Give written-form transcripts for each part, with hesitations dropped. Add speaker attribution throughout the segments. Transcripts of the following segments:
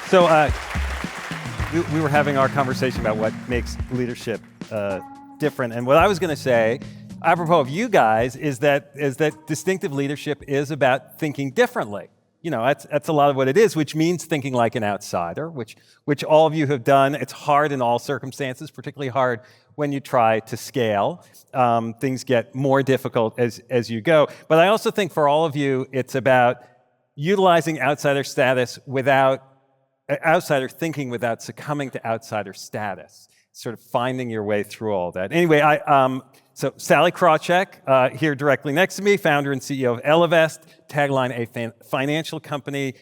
Speaker 1: So we were having our conversation about what makes leadership different. And what I was going to say, apropos of you guys, is that distinctive leadership is about thinking differently. You know, that's a lot of what it is, which means thinking like an outsider, which all of you have done. It's hard in all circumstances, particularly hard when you try to scale. Things get more difficult as you go. But I also think for all of you, it's about utilizing outsider status outsider thinking without succumbing to outsider status, sort of finding your way through all that. Anyway, so Sallie Krawcheck, here directly next to me, founder and CEO of Ellevest, tagline a financial company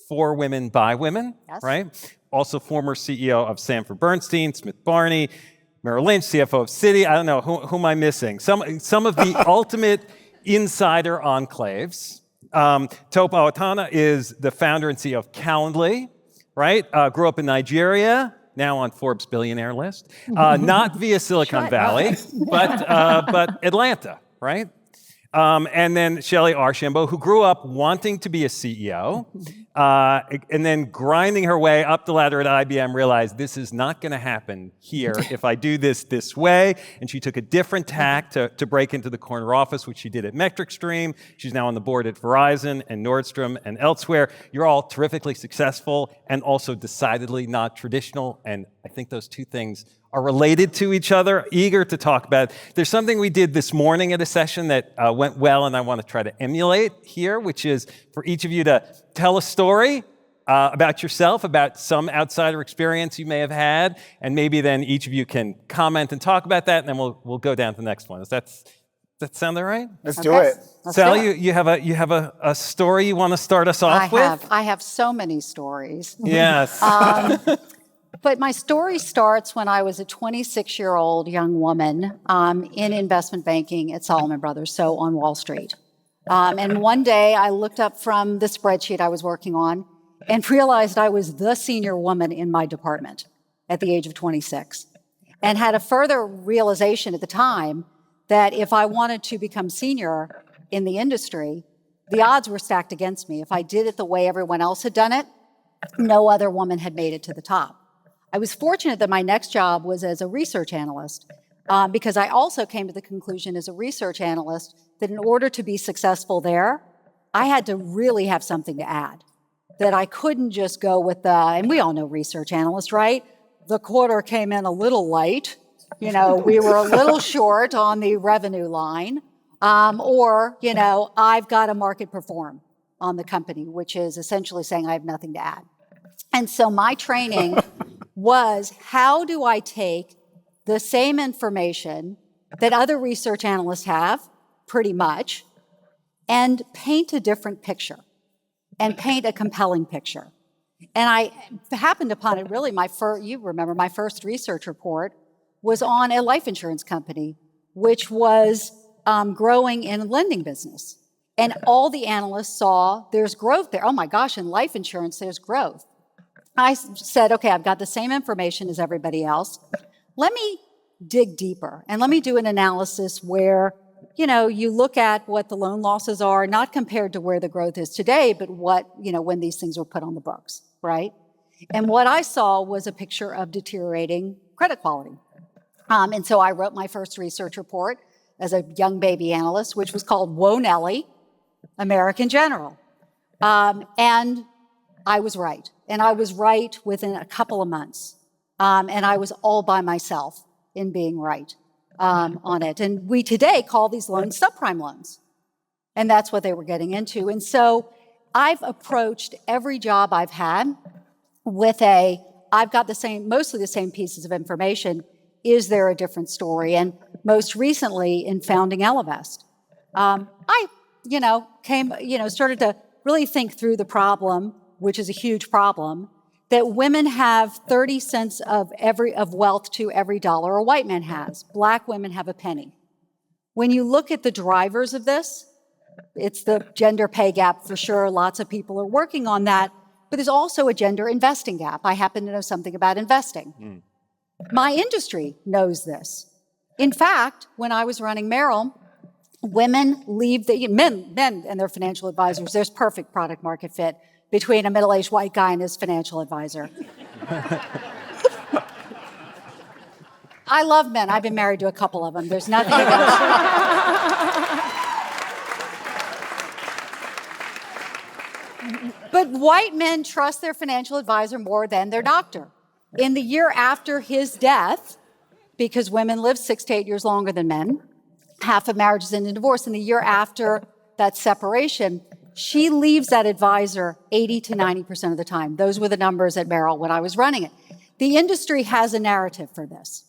Speaker 1: for women by women, yes. Right? Also former CEO of Sanford Bernstein, Smith Barney, Merrill Lynch, CFO of Citi. I don't know, who am I missing? Some of the ultimate insider enclaves. Tope Awotona is the founder and CEO of Calendly, right? Grew up in Nigeria, now on Forbes billionaire list. Not via Silicon Valley, but Atlanta, right? And then Shellye Archambeau, who grew up wanting to be a CEO, and then grinding her way up the ladder at IBM, realized this is not going to happen here if I do this way. And she took a different tack to break into the corner office, which she did at MetricStream. She's now on the board at Verizon and Nordstrom and elsewhere. You're all terrifically successful and also decidedly not traditional. And I think those two things are related to each other, eager to talk about it. There's something we did this morning at a session that went well, and I want to try to emulate here, which is for each of you to tell a story about yourself, about some outsider experience you may have had, and maybe then each of you can comment and talk about that, and then we'll go down to the next one. Does that sound all right?
Speaker 2: Let's do it.
Speaker 1: Sally, you have a story you want to start us off with?
Speaker 3: I have so many stories.
Speaker 1: Yes.
Speaker 3: But my story starts when I was a 26-year-old young woman in investment banking at Salomon Brothers, so on Wall Street. And one day I looked up from the spreadsheet I was working on and realized I was the senior woman in my department at the age of 26, and had a further realization at the time that if I wanted to become senior in the industry, the odds were stacked against me. If I did it the way everyone else had done it, no other woman had made it to the top. I was fortunate that my next job was as a research analyst, because I also came to the conclusion as a research analyst that in order to be successful there, I had to really have something to add. That I couldn't just go with and we all know research analysts, right? The quarter came in a little light. You know, we were a little short on the revenue line. Or, you know, I've got to market perform on the company, which is essentially saying I have nothing to add. And so my training was, how do I take the same information that other research analysts have, pretty much, and paint a different picture, and paint a compelling picture. And I happened upon it really, you remember my first research report was on a life insurance company, which was growing in the lending business. And all the analysts saw, there's growth there. Oh my gosh, in life insurance, there's growth. I said, okay, I've got the same information as everybody else. Let me dig deeper and let me do an analysis where, you know, you look at what the loan losses are, not compared to where the growth is today, but what, you know, when these things were put on the books, right? And what I saw was a picture of deteriorating credit quality. And so I wrote my first research report as a young baby analyst, which was called Whoa Nelly, American General. And I was right. And I was right within a couple of months. And I was all by myself in being right on it. And we today call these loans subprime loans. And that's what they were getting into. And so I've approached every job I've had with I've got mostly the same pieces of information. Is there a different story? And most recently in founding Ellevest, I, started to really think through the problem, which is a huge problem, that women have 30 cents of wealth to every dollar a white man has. Black women have a penny. When you look at the drivers of this, it's the gender pay gap for sure. Lots of people are working on that. But there's also a gender investing gap. I happen to know something about investing. My industry knows this. In fact, when I was running Merrill, Women leave men and their financial advisors. There's perfect product market fit between a middle-aged white guy and his financial advisor. I love men. I've been married to a couple of them. There's nothing against But white men trust their financial advisor more than their doctor. In the year after his death, because women live 6 to 8 years longer than men, half of marriages end in divorce. In the year after that separation, she leaves that advisor 80 to 90% of the time. Those were the numbers at Merrill when I was running it. The industry has a narrative for this.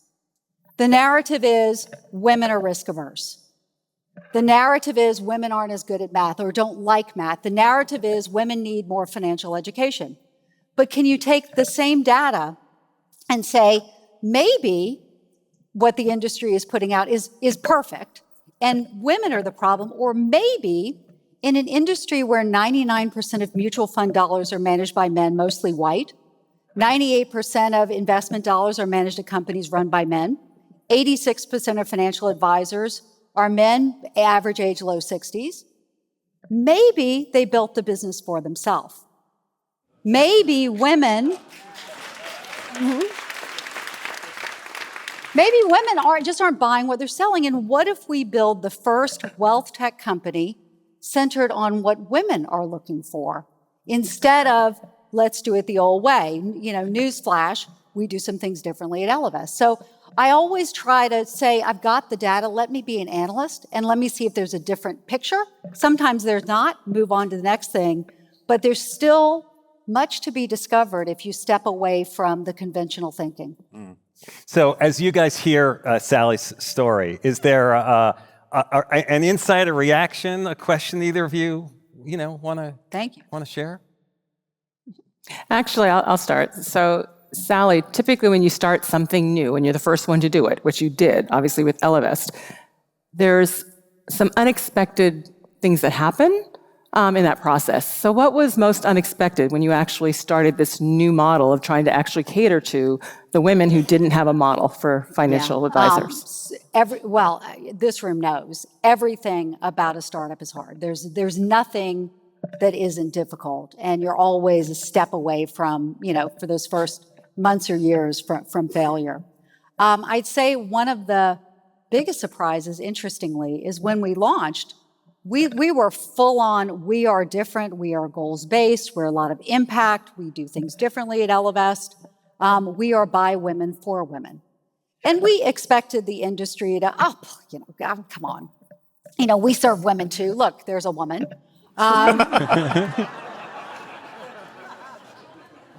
Speaker 3: The narrative is women are risk averse. The narrative is women aren't as good at math or don't like math. The narrative is women need more financial education. But can you take the same data and say, maybe what the industry is putting out is perfect, and women are the problem, or maybe in an industry where 99% of mutual fund dollars are managed by men, mostly white, 98% of investment dollars are managed at companies run by men, 86% of financial advisors are men, average age low 60s. Maybe they built the business for themselves. Maybe women, maybe women aren't buying what they're selling. And what if we build the first wealth tech company centered on what women are looking for, instead of let's do it the old way? Newsflash, we do some things differently at Ellevest. So I always try to say, I've got the data, let me be an analyst, and let me see if there's a different picture. Sometimes there's not, move on to the next thing. But there's still much to be discovered if you step away from the conventional thinking.
Speaker 1: So as you guys hear Sallie's story, is there an insight, a reaction, a question either of you, want to share?
Speaker 2: Actually, I'll start. So, Sallie, typically when you start something new, when you're the first one to do it, which you did, obviously with Ellevest, there's some unexpected things that happen in that process. So what was most unexpected when you actually started this new model of trying to actually cater to the women who didn't have a model for financial advisors?
Speaker 3: This room knows everything about a startup is hard. There's nothing that isn't difficult, and you're always a step away from, for those first months or years from failure. I'd say one of the biggest surprises, interestingly, is when we launched, we were full on, we are different, we are goals-based, we're a lot of impact, we do things differently at Ellevest. We are by women for women. And we expected the industry to, come on. We serve women too. Look, there's a woman.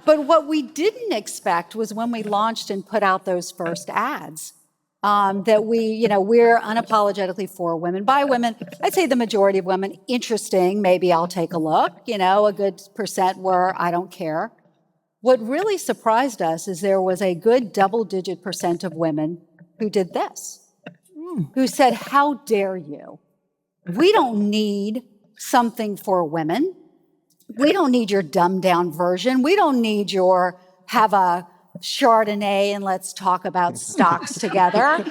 Speaker 3: But what we didn't expect was when we launched and put out those first ads, that we're unapologetically for women, by women. I'd say the majority of women, interesting, maybe I'll take a look. A good percent were, I don't care. What really surprised us is there was a good double-digit percent of women who did this, who said, how dare you? We don't need something for women. We don't need your dumbed-down version. We don't need your have a Chardonnay and let's talk about stocks together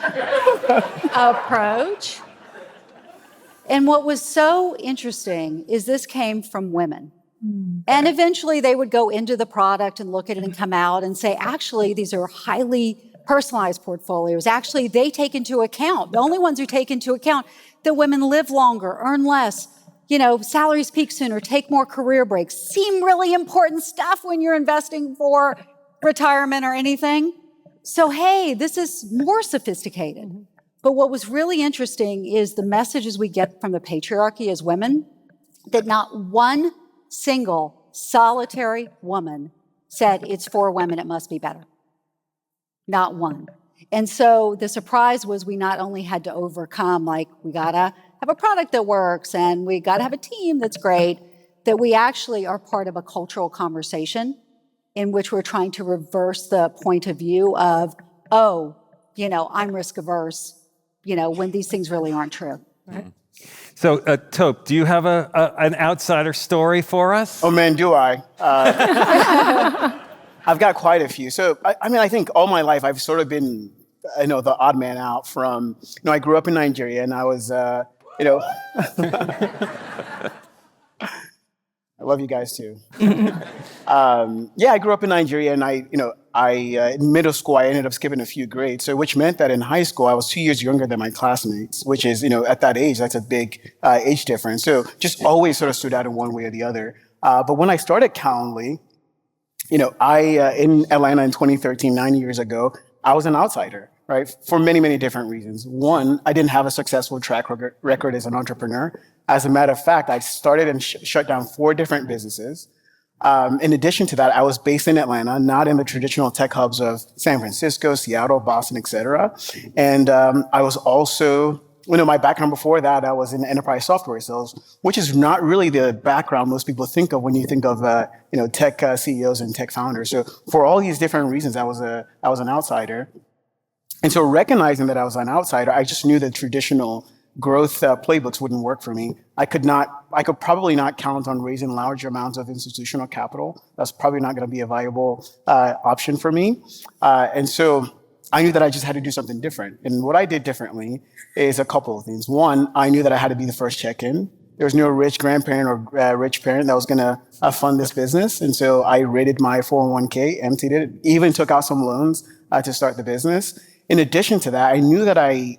Speaker 3: approach. And what was so interesting is this came from women. And eventually they would go into the product and look at it and come out and say, actually, these are highly personalized portfolios. Actually, they take into account, the only ones who take into account that women live longer, earn less, salaries peak sooner, take more career breaks, seem really important stuff when you're investing for retirement or anything. So, hey, this is more sophisticated. But what was really interesting is the messages we get from the patriarchy as women, that not one single solitary woman said it's for women, it must be better. Not one. And so the surprise was we not only had to overcome, we gotta have a product that works and we gotta have a team that's great, that we actually are part of a cultural conversation in which we're trying to reverse the point of view of, I'm risk averse, when these things really aren't true. Right?
Speaker 1: So, Tope, do you have an outsider story for us?
Speaker 4: Oh man, do I? I've got quite a few. So, I think all my life I've sort of been, the odd man out from, I grew up in Nigeria and I was you know, I love you guys too. Yeah, I grew up in Nigeria, and in middle school, I ended up skipping a few grades, so which meant that in high school, I was 2 years younger than my classmates, which is, at that age, that's a big age difference. So just always sort of stood out in one way or the other. But when I started Calendly, in Atlanta in 2013, 9 years ago, I was an outsider, right? For many, many different reasons. One, I didn't have a successful track record as an entrepreneur. As a matter of fact, I started and shut down 4 different businesses. In addition to that, I was based in Atlanta, not in the traditional tech hubs of San Francisco, Seattle, Boston, et cetera. And I was also, my background before that, I was in enterprise software sales, which is not really the background most people think of when you think of, tech CEOs and tech founders. So for all these different reasons, I was an outsider. And so recognizing that I was an outsider, I just knew that traditional growth playbooks wouldn't work for me. I could probably not count on raising large amounts of institutional capital. That's probably not going to be a viable option for me. And so I knew that I just had to do something different. And what I did differently is a couple of things. One, I knew that I had to be the first check-in. There was no rich grandparent or rich parent that was going to fund this business. And so I raided my 401k, emptied it, even took out some loans to start the business. In addition to that, I knew that I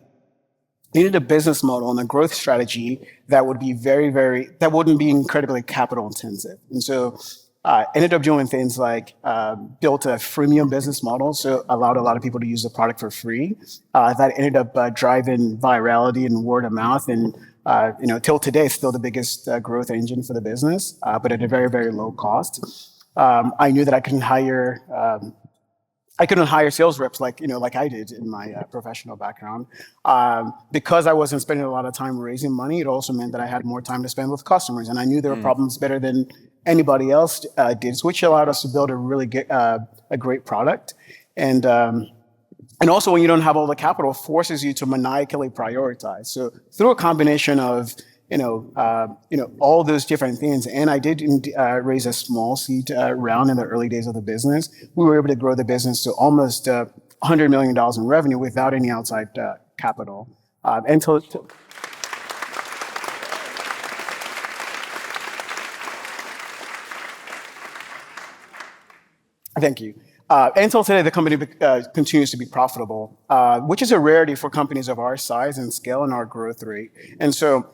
Speaker 4: needed a business model and a growth strategy that would be that wouldn't be incredibly capital intensive. And so I ended up doing things like built a freemium business model, so allowed a lot of people to use the product for free. That ended up driving virality and word of mouth, and till today, it's still the biggest growth engine for the business, but at a very, very low cost. I knew that I couldn't hire sales reps like I did in my professional background. Because I wasn't spending a lot of time raising money, it also meant that I had more time to spend with customers, and I knew there were problems better than anybody else did, which allowed us to build a great product. And also, when you don't have all the capital, forces you to maniacally prioritize. So through a combination of all those different things. And I did raise a small seed round in the early days of the business. We were able to grow the business to almost $100 million in revenue without any outside capital. Thank you. Until today, the company continues to be profitable, which is a rarity for companies of our size and scale and our growth rate. And so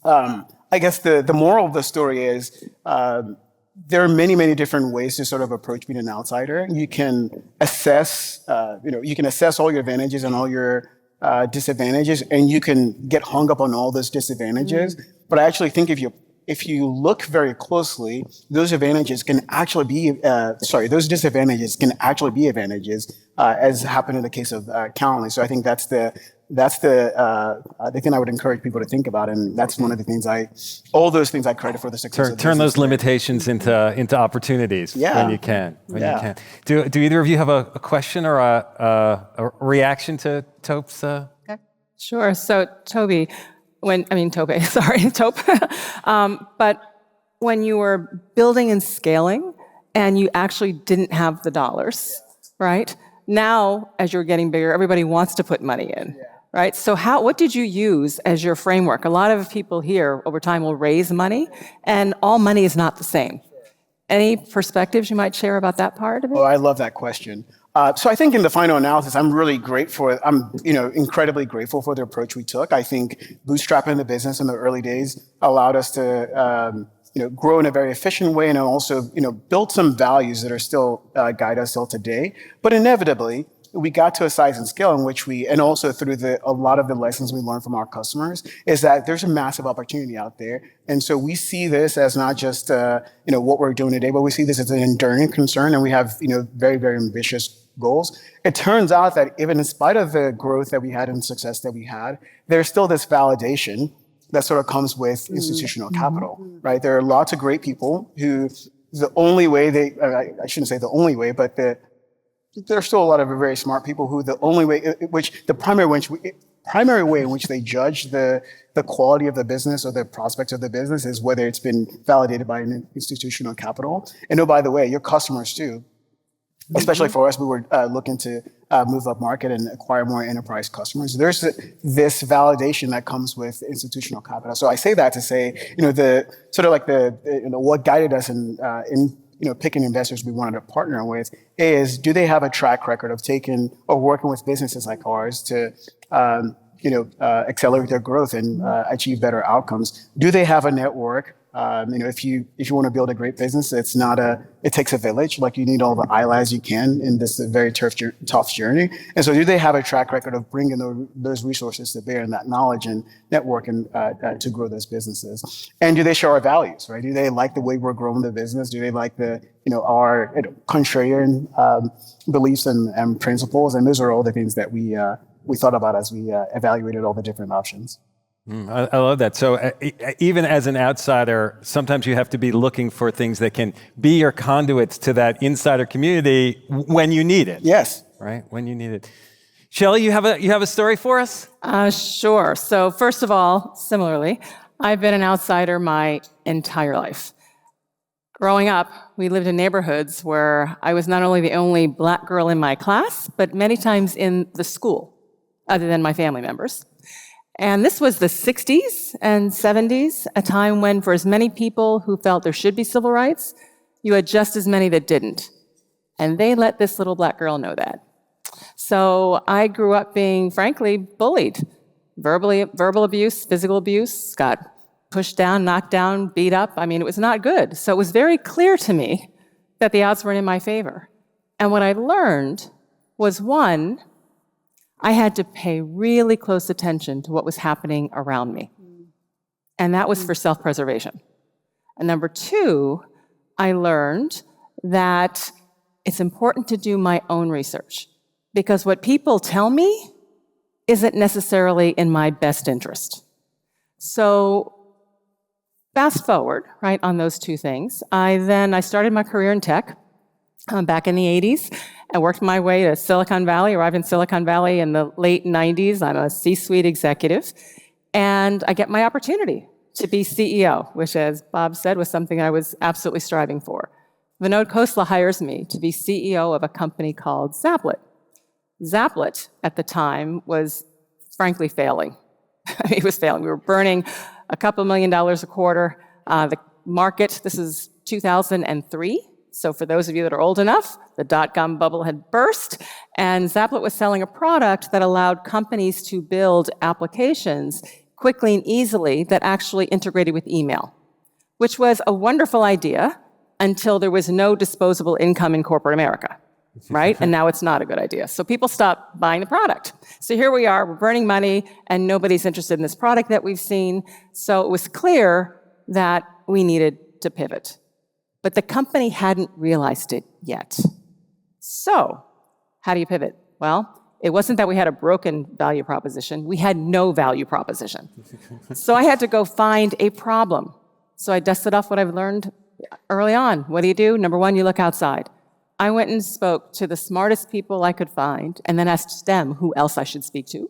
Speaker 4: I guess the moral of the story is there are many, many different ways to sort of approach being an outsider. You can assess, all your advantages and all your disadvantages, and you can get hung up on all those disadvantages. But I actually think if you look very closely, those disadvantages can actually be advantages, as happened in the case of Calendly. So I think that's the thing I would encourage people to think about, and that's one of the things all those things I credit for the success.
Speaker 1: Turn those limitations into opportunities when you can. You can. Do either of you have a question or a reaction to Tope's?
Speaker 2: Sure. So Tope, Tope. But when you were building and scaling, and you actually didn't have the dollars, right? Now, as you're getting bigger, everybody wants to put money in. Right? So what did you use as your framework? A lot of people here over time will raise money, and all money is not the same. Any perspectives you might share about that part of it?
Speaker 4: Oh, I love that question. So I think in the final analysis, I'm incredibly grateful for the approach we took. I think bootstrapping the business in the early days allowed us to grow in a very efficient way, and also build some values that are still guide us till today. But inevitably, we got to a size and scale in which and also through a lot of the lessons we learned from our customers, is that there's a massive opportunity out there. And so we see this as not just, what we're doing today, but we see this as an enduring concern, and we have, very, very ambitious goals. It turns out that even in spite of the growth that we had and success that we had, there's still this validation that sort of comes with institutional capital, right? There are lots of great people who the only way I shouldn't say the only way, but there are still a lot of very smart people who the primary way in which they judge the quality of the business or the prospects of the business is whether it's been validated by an institutional capital. And oh, by the way, your customers too. Especially for us, we were looking to move up market and acquire more enterprise customers. There's this validation that comes with institutional capital. So I say that to say, the sort of like what guided us in picking investors we wanted to partner with is, do they have a track record of taking or working with businesses like ours to accelerate their growth and achieve better outcomes? Do they have a network? If you want to build a great business, it takes a village. Like, you need all the allies you can in this very tough journey. And so, do they have a track record of bringing those resources to bear and that knowledge and network and to grow those businesses? And do they share our values, right? Do they like the way we're growing the business? Do they like our contrarian beliefs and principles? And those are all the things that we thought about as we evaluated all the different options.
Speaker 1: I love that. So even as an outsider, sometimes you have to be looking for things that can be your conduits to that insider community when you need it.
Speaker 4: Yes.
Speaker 1: Right? When you need it. Shellye, you have a story for us?
Speaker 2: Sure. So first of all, similarly, I've been an outsider my entire life. Growing up, we lived in neighborhoods where I was not only the only black girl in my class, but many times in the school, other than my family members. And this was the 60s and 70s, a time when for as many people who felt there should be civil rights, you had just as many that didn't. And they let this little black girl know that. So I grew up being, frankly, bullied. Verbal abuse, physical abuse, got pushed down, knocked down, beat up. I mean, it was not good. So it was very clear to me that the odds weren't in my favor. And what I learned was, one, I had to pay really close attention to what was happening around me. And that was for self-preservation. And number two, I learned that it's important to do my own research, because what people tell me isn't necessarily in my best interest. So fast forward, right, on those two things. I started my career in tech back in the 80s. I worked my way to Silicon Valley, arrived in Silicon Valley in the late 90s. I'm a C-suite executive. And I get my opportunity to be CEO, which, as Bob said, was something I was absolutely striving for. Vinod Khosla hires me to be CEO of a company called Zaplet. Zaplet, at the time, was frankly failing. It was failing. We were burning a couple $1 million a quarter. The market, this is 2003. So for those of you that are old enough, the dot-com bubble had burst, and Zaplet was selling a product that allowed companies to build applications quickly and easily that actually integrated with email, which was a wonderful idea until there was no disposable income in corporate America, right? And now it's not a good idea. So people stopped buying the product. So here we are, we're burning money, and nobody's interested in this product that we've seen. So it was clear that we needed to pivot. But the company hadn't realized it yet. So how do you pivot? Well, it wasn't that we had a broken value proposition. We had no value proposition. So I had to go find a problem. So I dusted off what I've learned early on. What do? Number one, you look outside. I went and spoke to the smartest people I could find, and then asked them who else I should speak to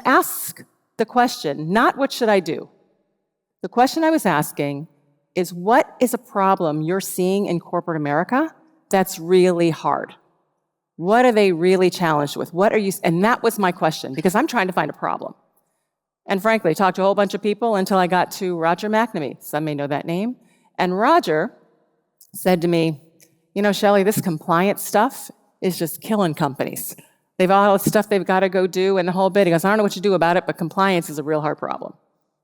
Speaker 2: ask the question, not what should I do? The question I was asking is, what is a problem you're seeing in corporate America that's really hard? What are they really challenged with? And that was my question, because I'm trying to find a problem. And frankly, I talked to a whole bunch of people until I got to Roger McNamee. Some may know that name. And Roger said to me, Shellye, this compliance stuff is just killing companies. They've all the stuff they've got to go do and the whole bit. He goes, I don't know what you do about it, but compliance is a real hard problem.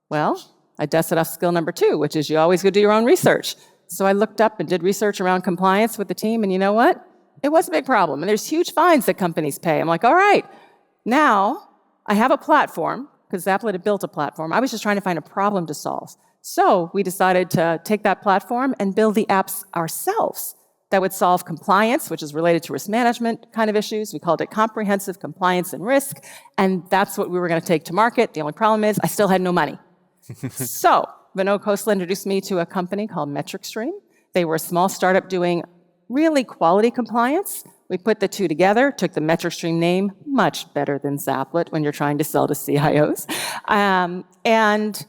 Speaker 2: Well, I dusted off skill number two, which is you always go do your own research. So I looked up and did research around compliance with the team, and you know what? It was a big problem, and there's huge fines that companies pay. I'm like, all right, now I have a platform, because Zaplet had built a platform. I was just trying to find a problem to solve. So we decided to take that platform and build the apps ourselves that would solve compliance, which is related to risk management kind of issues. We called it comprehensive compliance and risk, and that's what we were going to take to market. The only problem is I still had no money. So Vinod Khosla introduced me to a company called MetricStream. They were a small startup doing really quality compliance. We put the two together, took the MetricStream name, much better than Zaplet when you're trying to sell to CIOs. And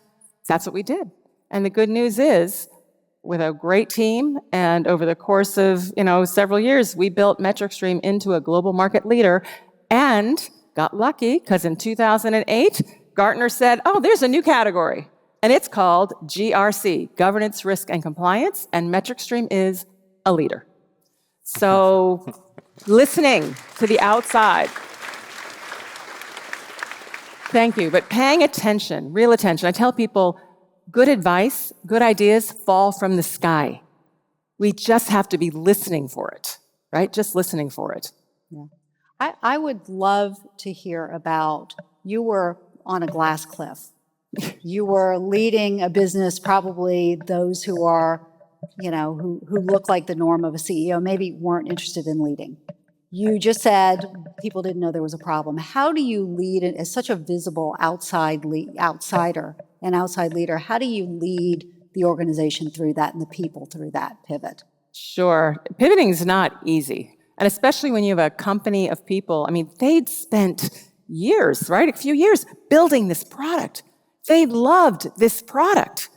Speaker 2: that's what we did. And the good news is, with a great team. And over the course of, several years, we built MetricStream into a global market leader and got lucky because in 2008, Gartner said, oh, there's a new category. And it's called GRC, Governance, Risk, and Compliance. And MetricStream is a leader. So listening to the outside. Thank you. But paying attention, real attention. I tell people, good advice, good ideas fall from the sky. We just have to be listening for it, right? Just listening for it.
Speaker 3: Yeah. I would love to hear about, you were on a glass cliff. You were leading a business, probably those who are, who look like the norm of a CEO, maybe weren't interested in leading. You just said people didn't know there was a problem. How do you lead as such a visible outsider, an outside leader? How do you lead the organization through that and the people through that pivot?
Speaker 2: Sure. Pivoting is not easy. And especially when you have a company of people. I mean, they'd spent years, right? A few years building this product. They loved this product.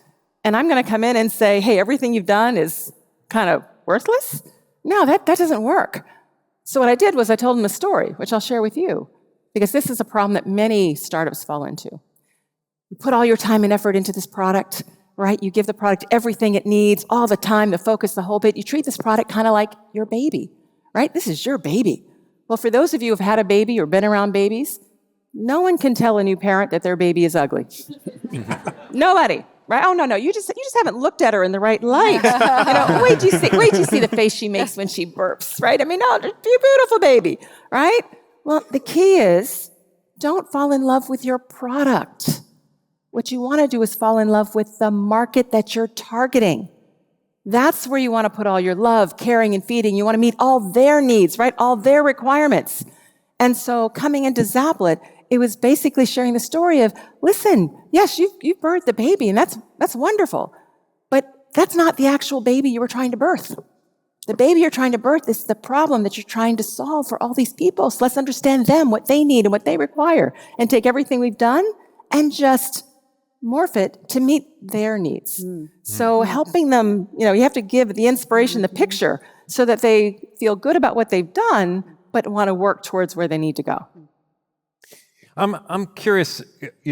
Speaker 2: And I'm going to come in and say, hey, everything you've done is kind of worthless? No, that doesn't work. So what I did was I told them a story, which I'll share with you, because this is a problem that many startups fall into. You put all your time and effort into this product, right? You give the product everything it needs, all the time, the focus, the whole bit. You treat this product kind of like your baby, right? This is your baby. Well, for those of you who've had a baby or been around babies, no one can tell a new parent that their baby is ugly. Nobody. Right? Oh, no, you just haven't looked at her in the right light. Wait till you see the face she makes when she burps, right? I mean, no, you're a beautiful baby, right? Well, the key is don't fall in love with your product. What you want to do is fall in love with the market that you're targeting. That's where you want to put all your love, caring, and feeding. You want to meet all their needs, right? All their requirements. And so coming into Zaplet, it was basically sharing the story of, listen, yes, you've birthed the baby, and that's wonderful. But that's not the actual baby you were trying to birth. The baby you're trying to birth is the problem that you're trying to solve for all these people. So let's understand them, what they need and what they require, and take everything we've done and just morph it to meet their needs. So helping them, you have to give the inspiration, the picture, so that they feel good about what they've done, but want to work towards where they need to go.
Speaker 1: I'm curious,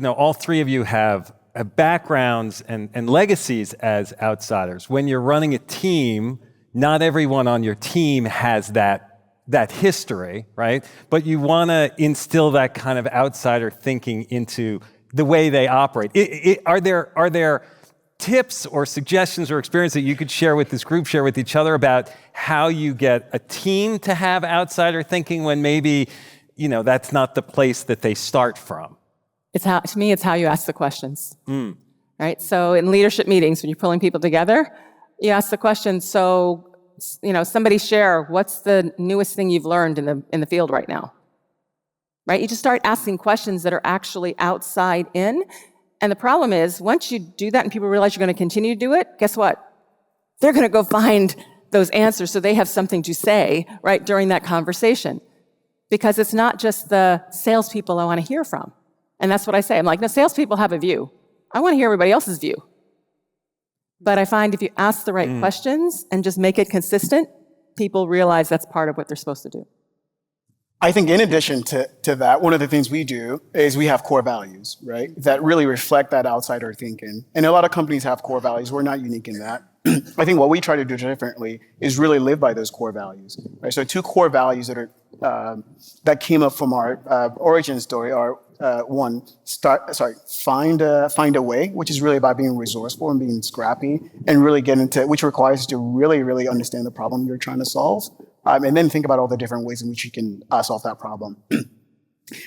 Speaker 1: all three of you have backgrounds and legacies as outsiders. When you're running a team, not everyone on your team has that history, right? But you want to instill that kind of outsider thinking into the way they operate. Are there tips or suggestions or experience that you could share with this group, share with each other about how you get a team to have outsider thinking when maybe that's not the place that they start from?
Speaker 2: To me, it's how you ask the questions, right? So in leadership meetings, when you're pulling people together, you ask the question, so, somebody share, what's the newest thing you've learned in the field right now? Right? You just start asking questions that are actually outside in. And the problem is, once you do that and people realize you're going to continue to do it, guess what? They're going to go find those answers so they have something to say, right, during that conversation. Because it's not just the salespeople I want to hear from. And that's what I say. I'm like, no, salespeople have a view. I want to hear everybody else's view. But I find if you ask the right questions and just make it consistent, people realize that's part of what they're supposed to do.
Speaker 4: I think in addition to that, one of the things we do is we have core values, right? That really reflect that outsider thinking. And a lot of companies have core values. We're not unique in that. I think what we try to do differently is really live by those core values, right? So two core values that came up from our origin story are one, find a way, which is really about being resourceful and being scrappy, and really get into, which requires you to really, really understand the problem you're trying to solve, and then think about all the different ways in which you can solve that problem.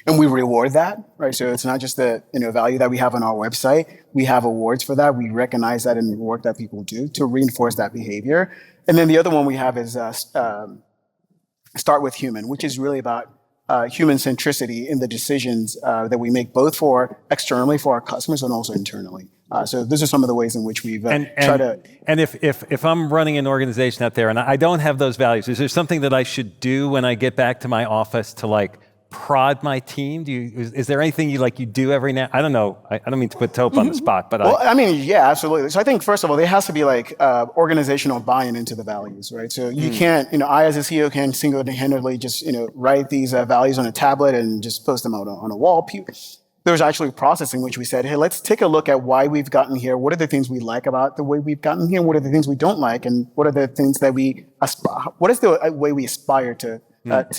Speaker 4: And we reward that, right? So it's not just the value that we have on our website. We have awards for that. We recognize that in the work that people do to reinforce that behavior. And then the other one we have is Start with Human, which is really about human centricity in the decisions that we make, both externally for our customers and also internally. So those are some of the ways in which we've tried to.
Speaker 1: And if I'm running an organization out there and I don't have those values, is there something that I should do when I get back to my office to prod my team? Is there anything you do every now? I don't know. I don't mean to put Tope on the spot, but
Speaker 4: yeah, absolutely. So I think first of all, there has to be organizational buy-in into the values, right? So you can't, I as a CEO can single-handedly just write these values on a tablet and just post them out on a wall. There's actually a process in which we said, hey, let's take a look at why we've gotten here. What are the things we like about the way we've gotten here? What are the things we don't like? And what are the things that what is the way we aspire to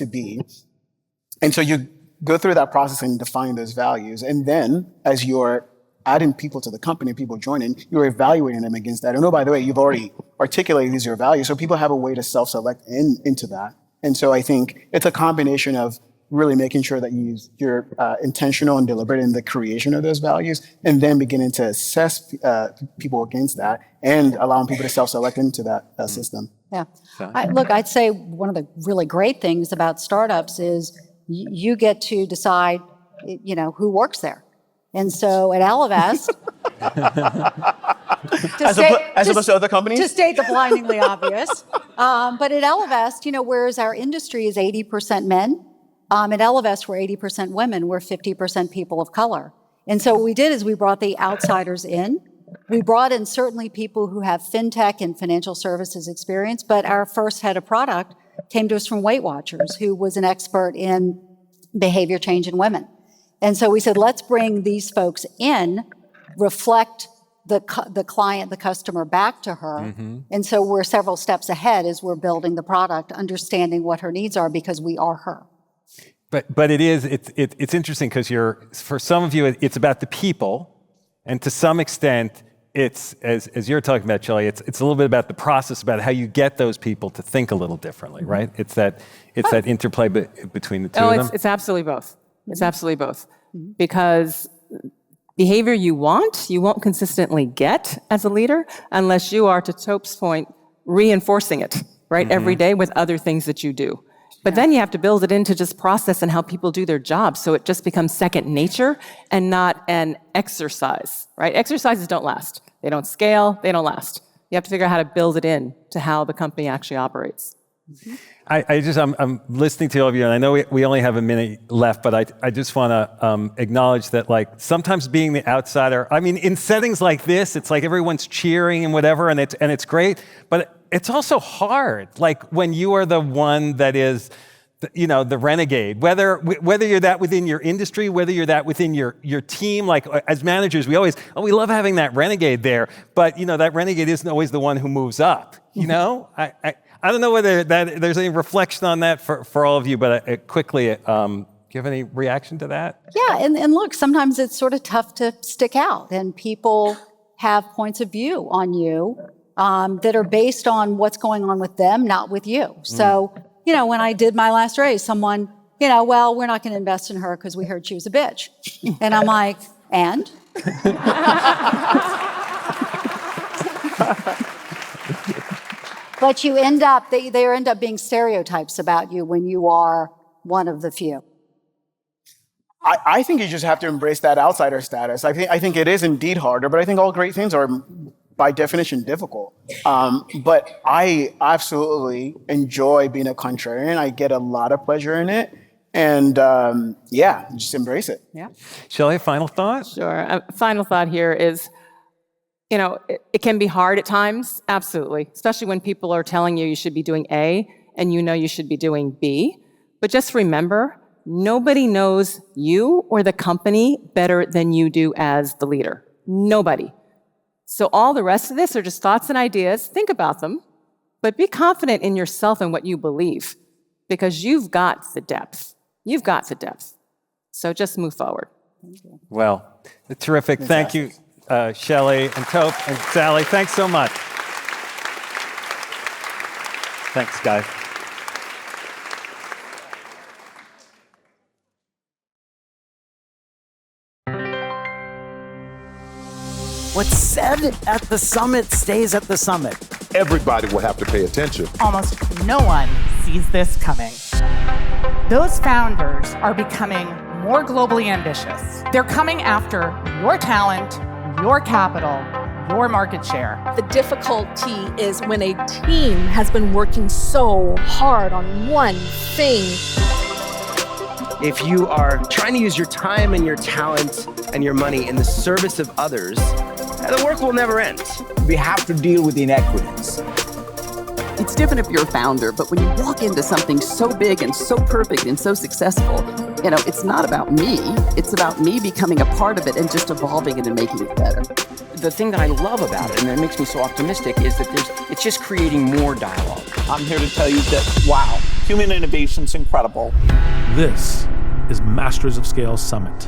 Speaker 4: be? And so you go through that process and define those values. And then as you're adding people to the company, people joining, you're evaluating them against that. And by the way, you've already articulated these are your values. So people have a way to self-select into that. And so I think it's a combination of really making sure that you're intentional and deliberate in the creation of those values, and then beginning to assess people against that and allowing people to self-select into that system.
Speaker 3: Yeah. I'd say one of the really great things about startups is you get to decide, who works there. And so at Ellevest,
Speaker 4: as opposed to other companies?
Speaker 3: To state the blindingly obvious. But at Ellevest, whereas our industry is 80% men, at Ellevest, we're 80% women, we're 50% people of color. And so what we did is we brought the outsiders in. We brought in certainly people who have fintech and financial services experience, but our first head of product came to us from Weight Watchers, who was an expert in behavior change in women. And so we said, let's bring these folks in, reflect the client, the customer back to her. Mm-hmm. And so we're several steps ahead as we're building the product, understanding what her needs are because we are her.
Speaker 1: But it's interesting because for some of you, it's about the people. And to some extent, it's, as you're talking about, Shellye, it's a little bit about the process, about how you get those people to think a little differently, right? It's that interplay between the two of them.
Speaker 2: It's absolutely both. It's absolutely both. Because behavior you won't consistently get as a leader unless you are, to Tope's point, reinforcing it, right, every day with other things that you do. But then you have to build it into just process and how people do their jobs, so it just becomes second nature and not an exercise, right? Exercises don't last. They don't scale, they don't last. You have to figure out how to build it in to how the company actually operates. Mm-hmm.
Speaker 1: I'm listening to all of you, and I know we only have a minute left, but I just want to acknowledge that, sometimes being the outsider, in settings like this, it's like everyone's cheering and whatever, and it's great, but it's also hard. When you are the one that is, the renegade, whether you're that within your industry, whether you're that within your team, as managers, we love having that renegade there, but that renegade isn't always the one who moves up, I don't know whether there's any reflection on that for all of you, but quickly, do you have any reaction to that?
Speaker 3: Yeah, and look, sometimes it's sort of tough to stick out, and people have points of view on you that are based on what's going on with them, not with you. So, when I did my last raise, someone, well, we're not going to invest in her because we heard she was a bitch. And I'm like, and? But there end up being stereotypes about you when you are one of the few.
Speaker 4: I think you just have to embrace that outsider status. I think it is indeed harder, but I think all great things are, by definition, difficult. But I absolutely enjoy being a contrarian. I get a lot of pleasure in it. And just embrace it.
Speaker 2: Yeah.
Speaker 1: Shellye, final thought?
Speaker 2: Sure. Final thought here is, it can be hard at times, absolutely, especially when people are telling you should be doing A and you should be doing B. But just remember, nobody knows you or the company better than you do as the leader. Nobody. So all the rest of this are just thoughts and ideas. Think about them, but be confident in yourself and what you believe, because you've got the depth. You've got the depth. So just move forward. Thank you.
Speaker 1: Well, terrific. Thank you. Shellye and Tope and Sallie, thanks so much. Thanks, guys.
Speaker 5: What's said at the summit stays at the summit.
Speaker 6: Everybody will have to pay attention.
Speaker 7: Almost no one sees this coming. Those founders are becoming more globally ambitious. They're coming after your talent, your capital, your market share.
Speaker 8: The difficulty is when a team has been working so hard on one thing.
Speaker 9: If you are trying to use your time and your talent and your money in the service of others, the work will never end.
Speaker 10: We have to deal with inequities.
Speaker 11: It's different if you're a founder, but when you walk into something so big and so perfect and so successful, it's not about me. It's about me becoming a part of it and just evolving it and making it better.
Speaker 12: The thing that I love about it, and that makes me so optimistic, is that it's just creating more dialogue.
Speaker 13: I'm here to tell you that, wow, human innovation's incredible.
Speaker 14: This is Masters of Scale Summit.